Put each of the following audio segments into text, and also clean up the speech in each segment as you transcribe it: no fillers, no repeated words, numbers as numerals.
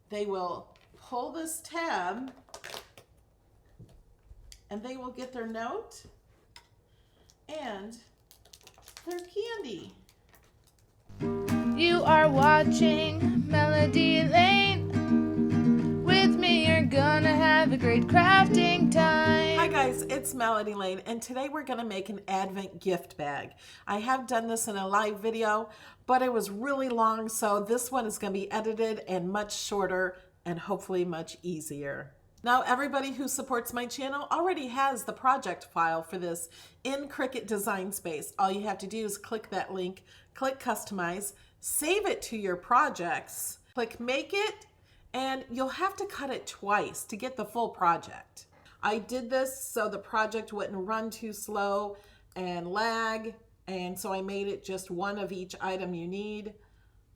they will pull this tab and they will get their note and their candy. You are watching Melody Lane. With me, you're gonna have a great crafting time. Hi guys, it's Melody Lane, and today we're gonna make an Advent gift bag. I have done this in a live video, but it was really long, so this one is gonna be edited and much shorter and hopefully much easier. Now, everybody who supports my channel already has the project file for this in Cricut Design Space. All you have to do is click that link, click Customize, save it to your projects, click Make It, and you'll have to cut it twice to get the full project. I did this so the project wouldn't run too slow and lag, and so I made it just one of each item you need,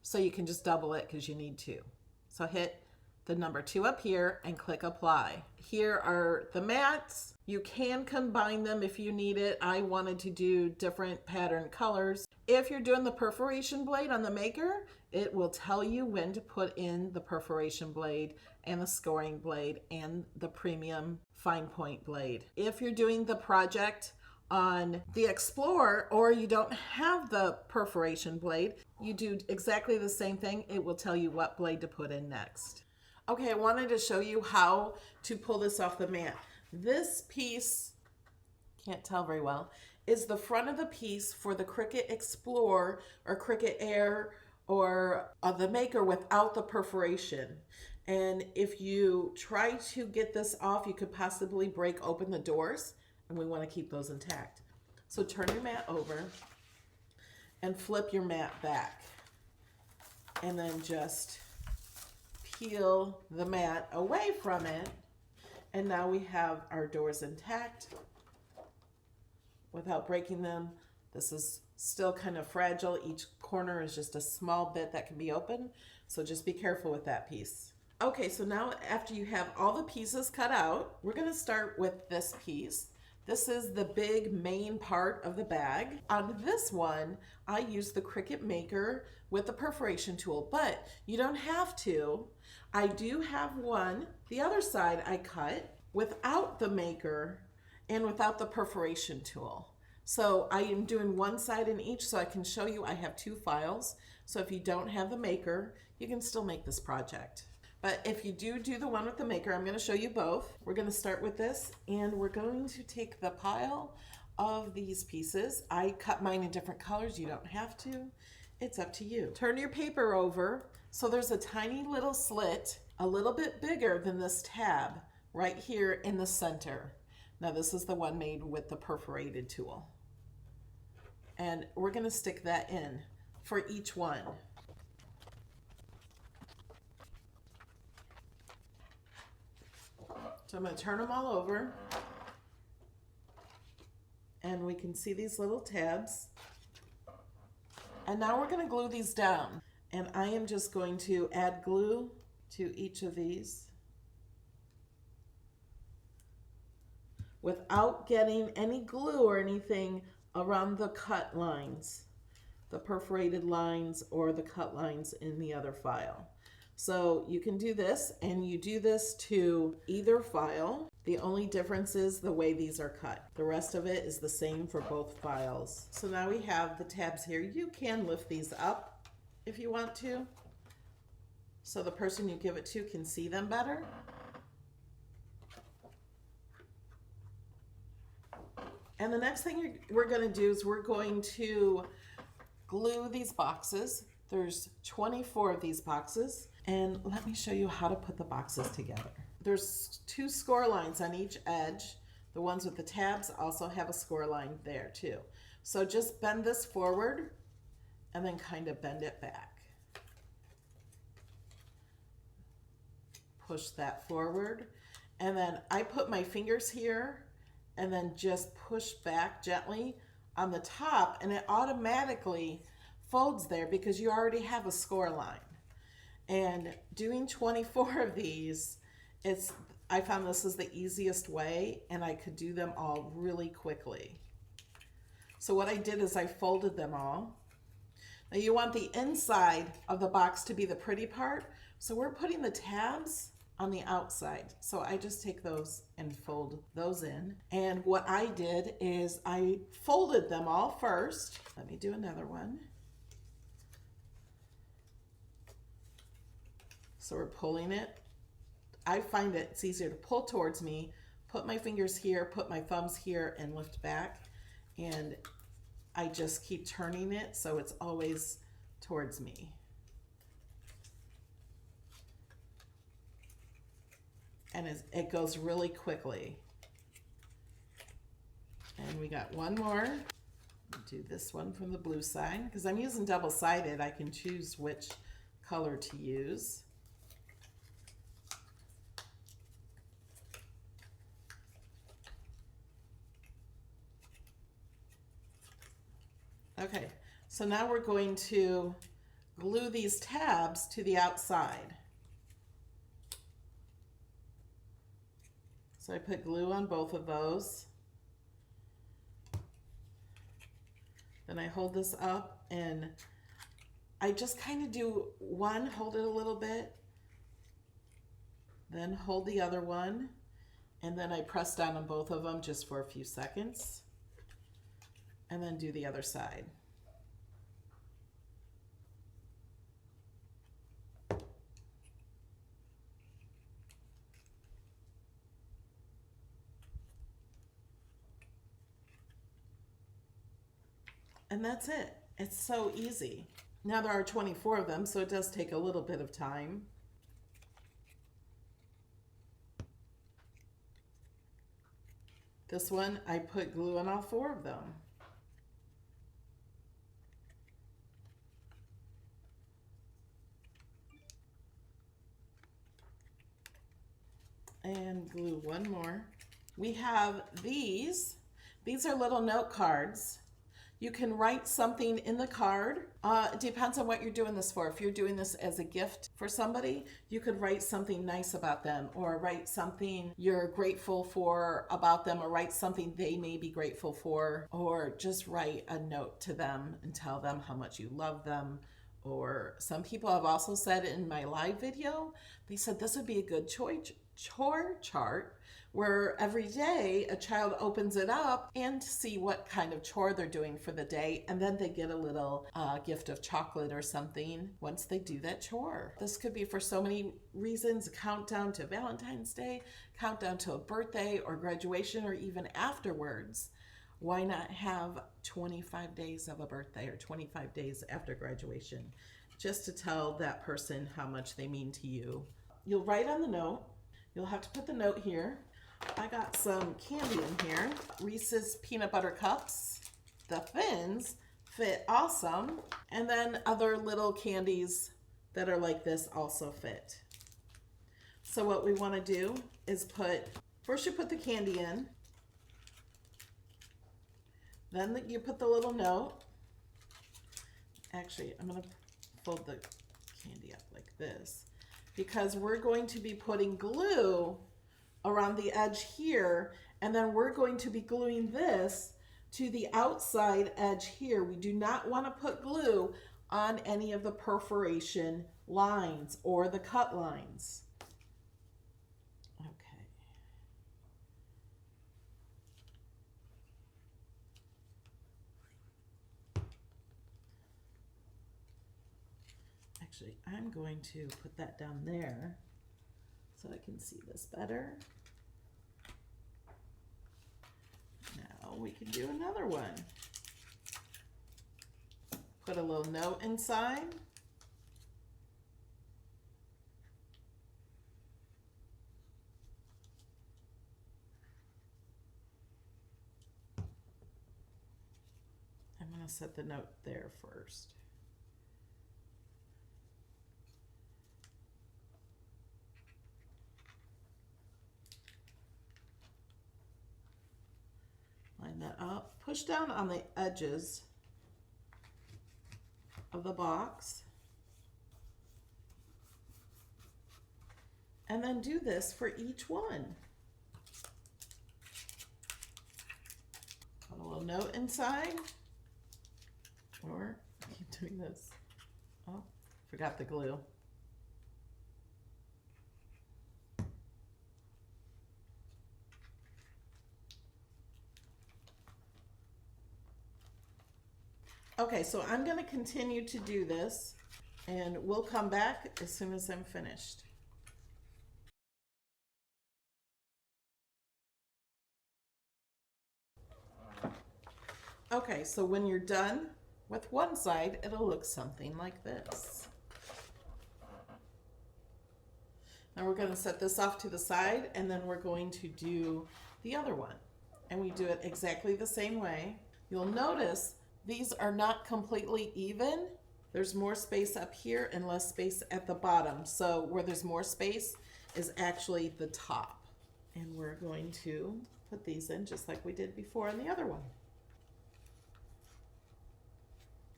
so you can just double it because you need two. So hit the number 2 up here and click apply. Here are the mats. You can combine them if you need it. I wanted to do different pattern colors. If you're doing the perforation blade on the maker, it will tell you when to put in the perforation blade and the scoring blade and the premium fine point blade. If you're doing the project on the Explorer or you don't have the perforation blade, you do exactly the same thing. It will tell you what blade to put in next. Okay, I wanted to show you how to pull this off the mat. This piece, can't tell very well, is the front of the piece for the Cricut Explore or Cricut Air or the Maker without the perforation. And if you try to get this off, you could possibly break open the doors, and we want to keep those intact. So turn your mat over and flip your mat back, and then just peel the mat away from it, and now we have our doors intact without breaking them. This is still kind of fragile. Each corner is just a small bit that can be open, so just be careful with that piece. Okay, so now after you have all the pieces cut out, we're going to start with this piece. This is the big main part of the bag. On this one, I use the Cricut Maker with the perforation tool, but you don't have to. I do have one, the other side I cut without the Maker and without the perforation tool. So I am doing one side in each so I can show you I have 2 files. So if you don't have the Maker, you can still make this project. But if you do the one with the Maker, I'm going to show you both. We're going to start with this, and we're going to take the pile of these pieces. I cut mine in different colors. You don't have to. It's up to you. Turn your paper over. So there's a tiny little slit, a little bit bigger than this tab, right here in the center. Now this is the one made with the perforated tool. And we're going to stick that in for each one. So I'm going to turn them all over, and we can see these little tabs. And now we're going to glue these down, and I am just going to add glue to each of these without getting any glue or anything around the cut lines, the perforated lines or the cut lines in the other file. So you can do this, and you do this to either file. The only difference is the way these are cut. The rest of it is the same for both files. So now we have the tabs here. You can lift these up if you want to, so the person you give it to can see them better. And the next thing we're going to do is we're going to glue these boxes. There's 24 of these boxes. And let me show you how to put the boxes together. There's 2 score lines on each edge. The ones with the tabs also have a score line there too. So just bend this forward and then kind of bend it back. Push that forward. And then I put my fingers here and then just push back gently on the top, and it automatically folds there because you already have a score line. And doing 24 of these, I found this is the easiest way, and I could do them all really quickly. So what I did is I folded them all. Now you want the inside of the box to be the pretty part, So we're putting the tabs on the outside. So I just take those and fold those in. And what I did is I folded them all first. Let me do another one. So we're pulling it. I find it's easier to pull towards me, put my fingers here, put my thumbs here, and lift back. And I just keep turning it so it's always towards me. And it goes really quickly. And we got one more. Do this one from the blue side. Because I'm using double-sided, I can choose which color to use. Okay, so now we're going to glue these tabs to the outside. So I put glue on both of those. Then I hold this up and I just kind of do one, hold it a little bit, then hold the other one, and then I press down on both of them just for a few seconds, and then do the other side. And that's it. It's so easy. Now there are 24 of them, so it does take a little bit of time. This one, I put glue on all 4 of them. And glue one more. We have these. These are little note cards. You can write something in the card. It depends on what you're doing this for. If you're doing this as a gift for somebody, you could write something nice about them, or write something you're grateful for about them, or write something they may be grateful for, or just write a note to them and tell them how much you love them. Or some people have also said in my live video, they said this would be a good chore chart where every day a child opens it up and see what kind of chore they're doing for the day, and then they get a little gift of chocolate or something once they do that chore. This could be for so many reasons: a countdown to Valentine's Day, countdown to a birthday or graduation, or even afterwards. Why not have 25 days of a birthday or 25 days after graduation, just to tell that person how much they mean to you? You'll write on the note. You'll have to put the note here. I got some candy in here. Reese's peanut butter cups. The thins fit awesome. And then other little candies that are like this also fit. So what we want to do is first you put the candy in. Then you put the little note. Actually, I'm going to fold the candy up like this, because we're going to be putting glue around the edge here, and then we're going to be gluing this to the outside edge here. We do not want to put glue on any of the perforation lines or the cut lines. Okay. Actually, I'm going to put that down there so I can see this better. Now we can do another one. Put a little note inside. I'm going to set the note there first. Line that up. Push down on the edges of the box. And then do this for each one. Put a little note inside. Or I keep doing this. Oh, forgot the glue. Okay, so I'm going to continue to do this, and we'll come back as soon as I'm finished. Okay, so when you're done with one side, it'll look something like this. Now we're going to set this off to the side, and then we're going to do the other one. And we do it exactly the same way. You'll notice these are not completely even. There's more space up here and less space at the bottom. So where there's more space is actually the top. And we're going to put these in just like we did before on the other one.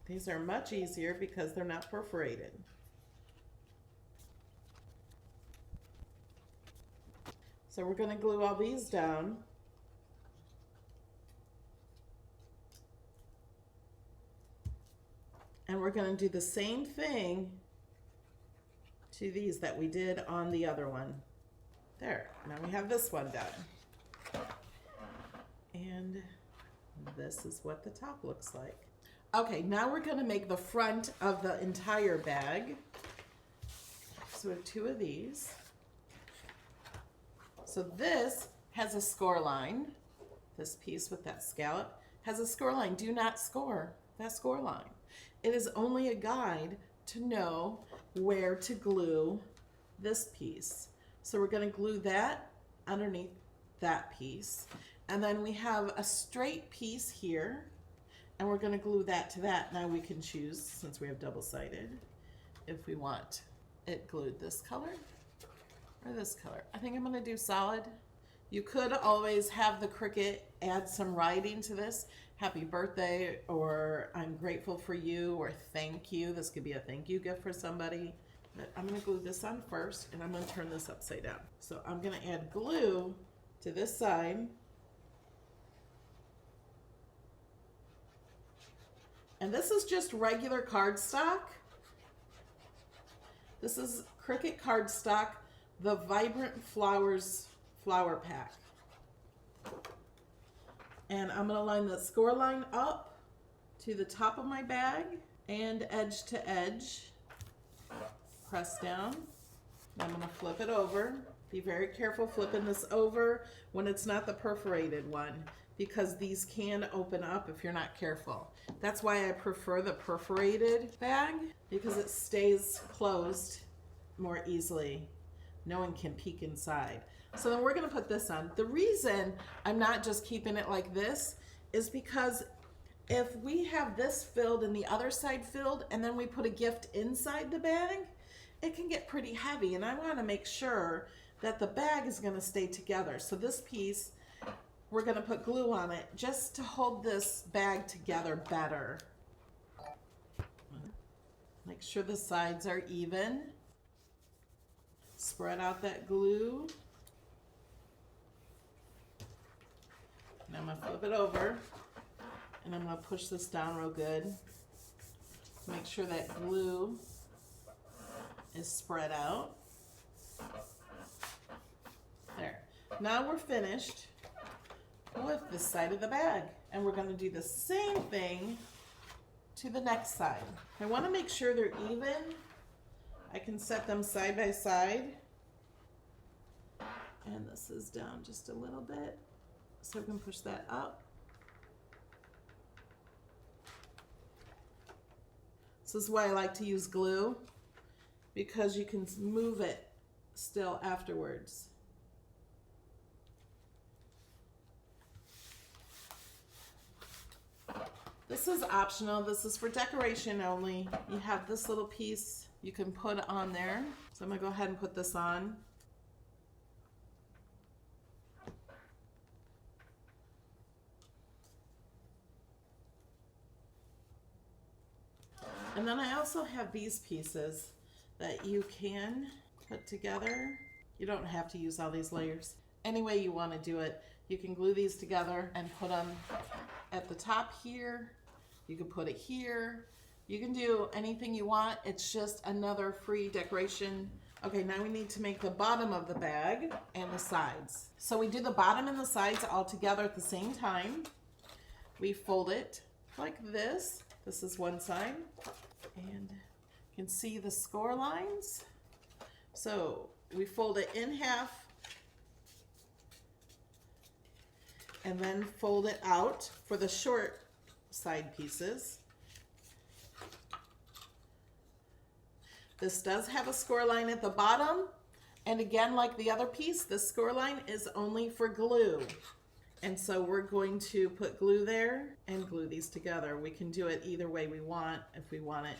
These are much easier because they're not perforated. So we're going to glue all these down. And we're going to do the same thing to these that we did on the other one. There, now we have this one done. And this is what the top looks like. Okay, now we're going to make the front of the entire bag. So we have two of these. So this has a score line. This piece with that scallop has a score line. Do not score that score line. It is only a guide to know where to glue this piece. So we're going to glue that underneath that piece. And then we have a straight piece here, and we're going to glue that to that. Now we can choose, since we have double-sided, if we want it glued this color or this color. I think I'm going to do solid. You could always have the Cricut add some writing to this. Happy birthday, or I'm grateful for you, or thank you. This could be a thank you gift for somebody. But I'm going to glue this on first, and I'm going to turn this upside down. So I'm going to add glue to this side. And this is just regular cardstock. This is Cricut cardstock, the Vibrant Flowers flower pack. And I'm going to line the score line up to the top of my bag and edge to edge. Press down. I'm going to flip it over. Be very careful flipping this over when it's not the perforated one, because these can open up if you're not careful. That's why I prefer the perforated bag, because it stays closed more easily. No one can peek inside. So then we're going to put this on. The reason I'm not just keeping it like this is because if we have this filled and the other side filled, and then we put a gift inside the bag, it can get pretty heavy, and I want to make sure that the bag is going to stay together. So this piece, we're going to put glue on it just to hold this bag together better. Make sure the sides are even. Spread out that glue. And I'm going to flip it over, and I'm going to push this down real good. Make sure that glue is spread out. There. Now we're finished with this side of the bag, and we're going to do the same thing to the next side. I want to make sure they're even. I can set them side by side, and this is down just a little bit, so we can push that up. This is why I like to use glue, because you can move it still afterwards. This is optional. This is for decoration only. You have this little piece you can put on there. So I'm going to go ahead and put this on. And then I also have these pieces that you can put together. You don't have to use all these layers. Any way you want to do it, you can glue these together and put them at the top here. You can put it here. You can do anything you want. It's just another free decoration. Okay, now we need to make the bottom of the bag and the sides. So we do the bottom and the sides all together at the same time. We fold it like this, This is one side, and you can see the score lines. So we fold it in half and then fold it out for the short side pieces. This does have a score line at the bottom, and again, like the other piece, the score line is only for glue. And so we're going to put glue there and glue these together. We can do it either way we want, if we want it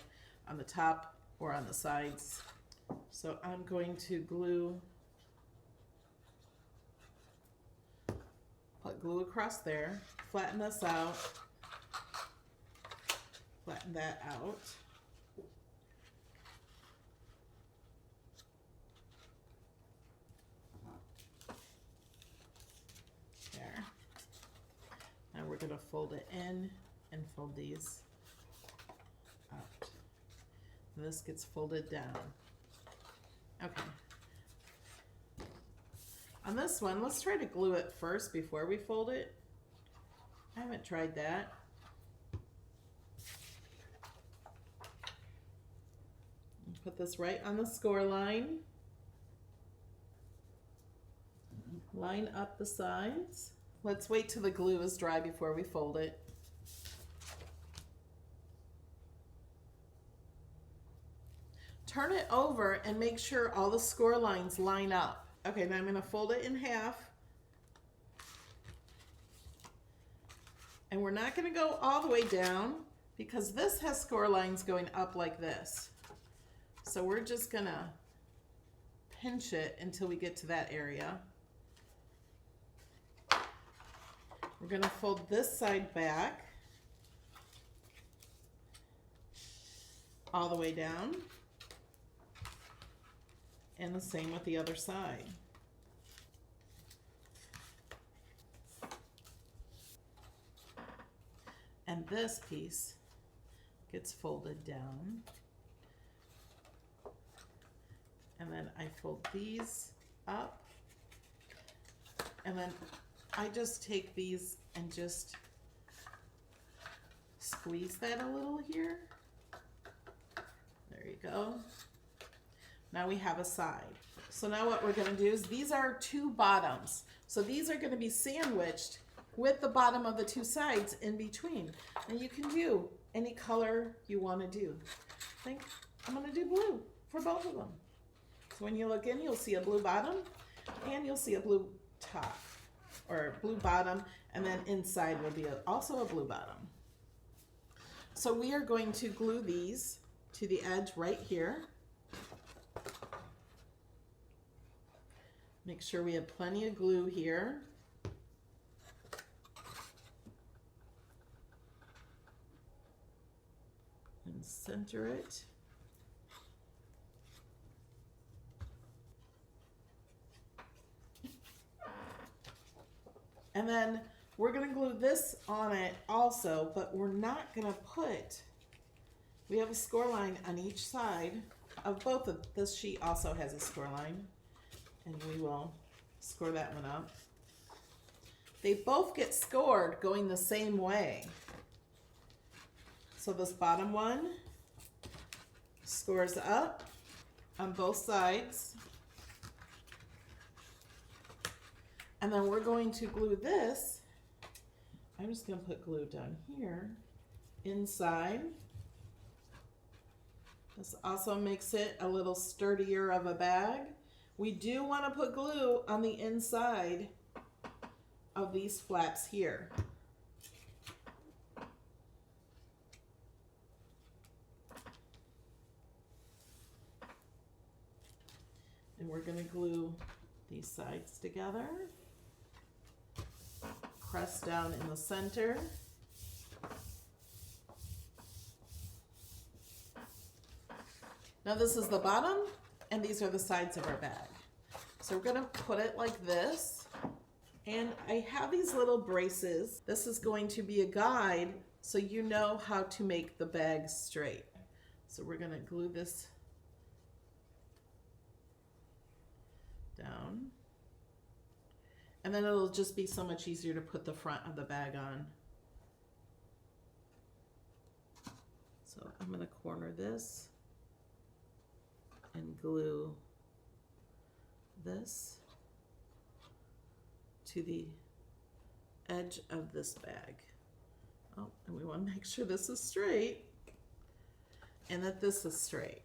on the top or on the sides. So I'm going to put glue across there, flatten this out, flatten that out. There. Now we're going to fold it in and fold these out. And this gets folded down. Okay. On this one, let's try to glue it first before we fold it. I haven't tried that. Put this right on the score line. Line up the sides. Let's wait till the glue is dry before we fold it. Turn it over and make sure all the score lines line up. Okay, now I'm going to fold it in half. And we're not going to go all the way down because this has score lines going up like this. So we're just going to pinch it until we get to that area. We're going to fold this side back all the way down. And the same with the other side. And this piece gets folded down. And then I fold these up. And then I just take these and just squeeze that a little here. There you go. Now we have a side. So now what we're going to do is these are two bottoms. So these are going to be sandwiched with the bottom of the two sides in between. And you can do any color you want to do. I think I'm going to do blue for both of them. So when you look in, you'll see a blue bottom and you'll see a blue top, or blue bottom, and then inside will be also a blue bottom. So we are going to glue these to the edge right here. Make sure we have plenty of glue here. And center it. And then we're going to glue this on it also, but we're not going to we have a score line on each side of both of this sheet also has a score line. And we will score that one up. They both get scored going the same way. So this bottom one scores up on both sides. And then we're going to glue this. I'm just going to put glue down here inside. This also makes it a little sturdier of a bag. We do want to put glue on the inside of these flaps here. And we're going to glue these sides together. Press down in the center. Now this is the bottom, and these are the sides of our bag. So we're going to put it like this. And I have these little braces. This is going to be a guide so you know how to make the bag straight. So we're going to glue this down. And then it'll just be so much easier to put the front of the bag on. So I'm going to corner this and glue this to the edge of this bag. Oh, and we want to make sure this is straight and that this is straight.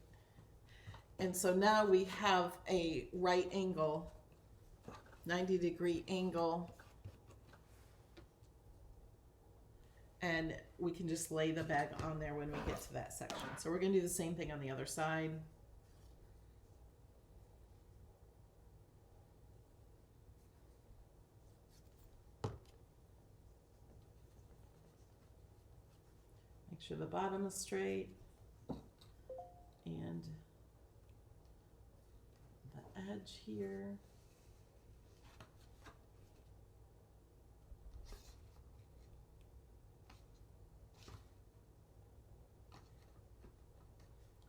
And so now we have a right angle, 90-degree angle, and we can just lay the bag on there when we get to that section. So we're going to do the same thing on the other side. Make sure the bottom is straight and the edge here.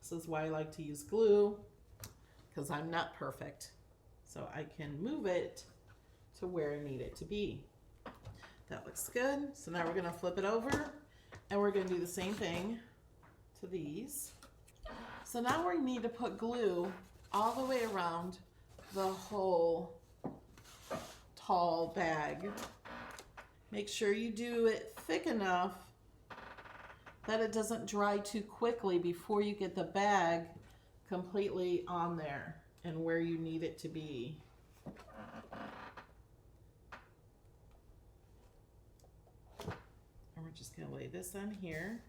This is why I like to use glue, because I'm not perfect. So I can move it to where I need it to be. That looks good. So now we're going to flip it over and we're going to do the same thing to these. So now we need to put glue all the way around the whole tall bag. Make sure you do it thick enough that it doesn't dry too quickly before you get the bag completely on there and where you need it to be. And we're just going to lay this on here.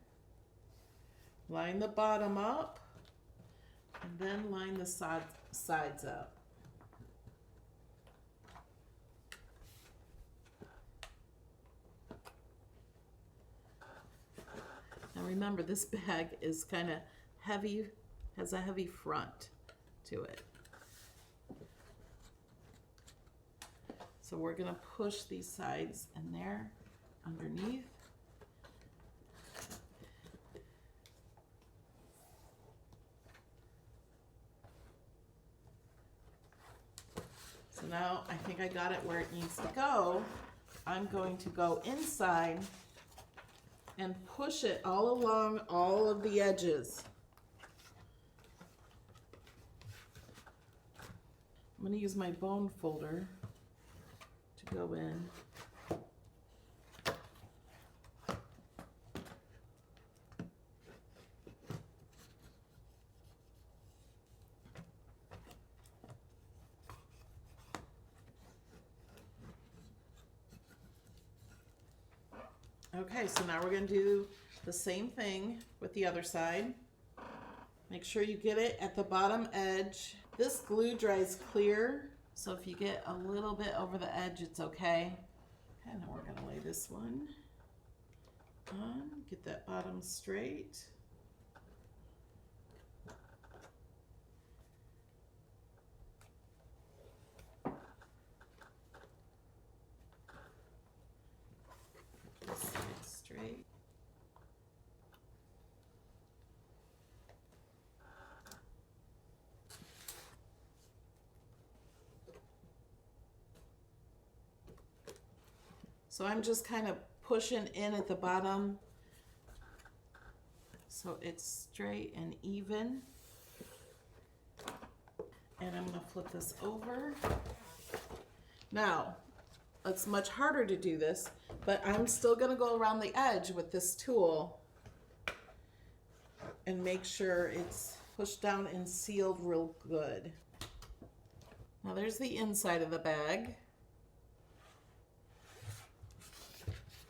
Line the bottom up and then line the sides up. Now remember, this bag is kind of heavy, has a heavy front to it. So we're going to push these sides in there underneath. So now I think I got it where it needs to go. I'm going to go inside and push it all along all of the edges. I'm going to use my bone folder to go in. Okay, so now we're going to do the same thing with the other side. Make sure you get it at the bottom edge. This glue dries clear, so if you get a little bit over the edge, it's okay. And then we're going to lay this one on, get that bottom straight. Straight. So I'm just kind of pushing in at the bottom so it's straight and even. And I'm going to flip this over. Now, it's much harder to do this, but I'm still going to go around the edge with this tool and make sure it's pushed down and sealed real good. Now there's the inside of the bag.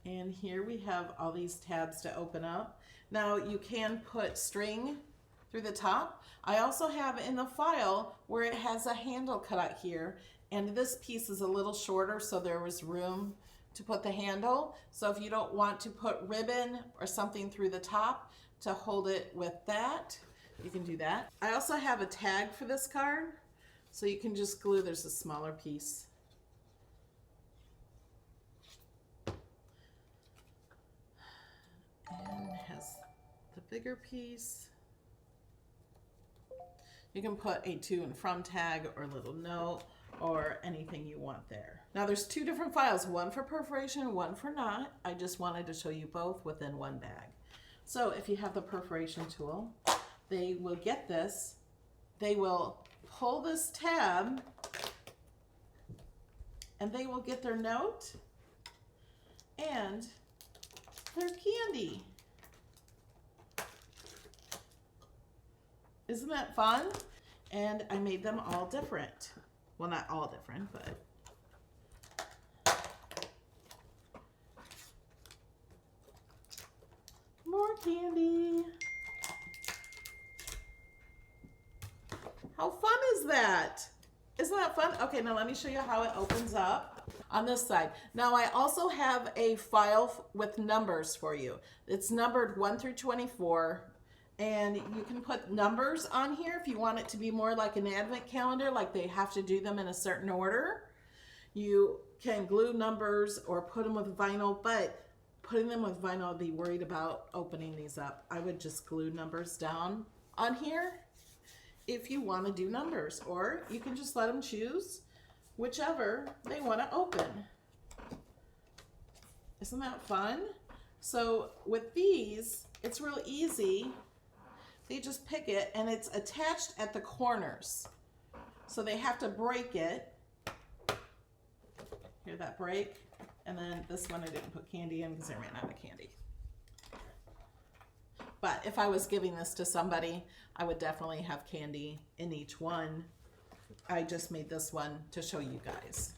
And here we have all these tabs to open up. Now you can put string through the top. I also have in the file where it has a handle cut out here, and this piece is a little shorter, so there was room to put the handle. So if you don't want to put ribbon or something through the top to hold it with that, you can do that. I also have a tag for this card, so you can just glue, there's a smaller piece. And it has the bigger piece. You can put a to and from tag or a little note or anything you want there. Now there's two different files, one for perforation, one for not. I just wanted to show you both within one bag. So if you have the perforation tool, they will get this. They will pull this tab and they will get their note and their candy. Isn't that fun? And I made them all different. Well, not all different, but more candy. How fun is that? Isn't that fun? Okay, now let me show you how it opens up on this side. Now I also have a file with numbers for you. It's numbered 1 through 24, and you can put numbers on here if you want it to be more like an advent calendar, like they have to do them in a certain order. You can glue numbers or put them with vinyl, but putting them with vinyl, I'd be worried about opening these up. I would just glue numbers down on here if you want to do numbers, or you can just let them choose whichever they want to open. Isn't that fun? So with these, it's real easy. They just pick it and it's attached at the corners. So they have to break it. Hear that break? And then this one I didn't put candy in because I ran out of candy. But if I was giving this to somebody, I would definitely have candy in each one. I just made this one to show you guys.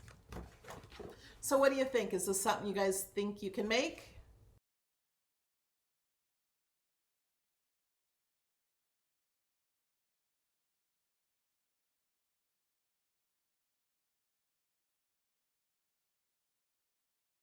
So what do you think? Is this something you guys think you can make?